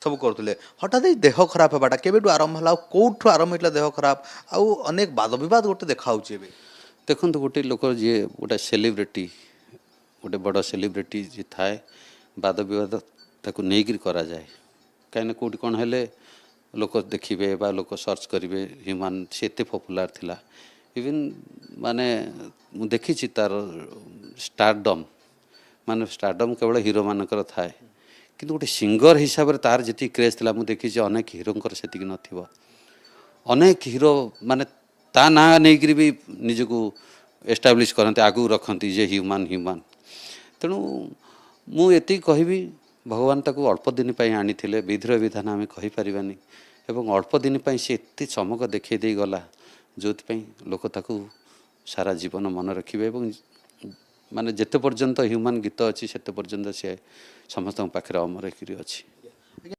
सब करुले हठात देह खराब होगा केबेठू आरंभ है कौटू आरंभ होता देह खराब आउ अनेक वाद विवाद गोटे देखा देखो गोटे लोक जी गोटे सेलिब्रिटी गोटे बड़ सेलिब्रिटी जी थाए वाद विवाद ताकू नहीं करा जाए कहीं कौटी कौन है लोक देखिए बा लोक सर्च करेंगे ह्यूमान से एत पपुलार थिला इवन माने देखी तार स्टारडम माने स्टारडम केवल हीरो मानकर थाए किंतु गोटे सिंगर हिसाब से तार जी क्रेज था मुझे देखी अनेक हिरोर से न अनेक हिरो माने ता ना नहीं भी निजको एस्टाब्लीश करते आगू रखती जे ह्यूमान ह्यूमान तेणु मुझे कहबी भगवान ताको अल्प दिन आनी विधिर विधान आम कहीपरानी एवं अल्प दिन से एत चमक देखी दे गला जो लोक ताको सारा जीवन मन रखिए माने जिते पर्यंत ह्यूमान गीत अच्छी से पर्यंत सी समस्त पाखे अमर अच्छी।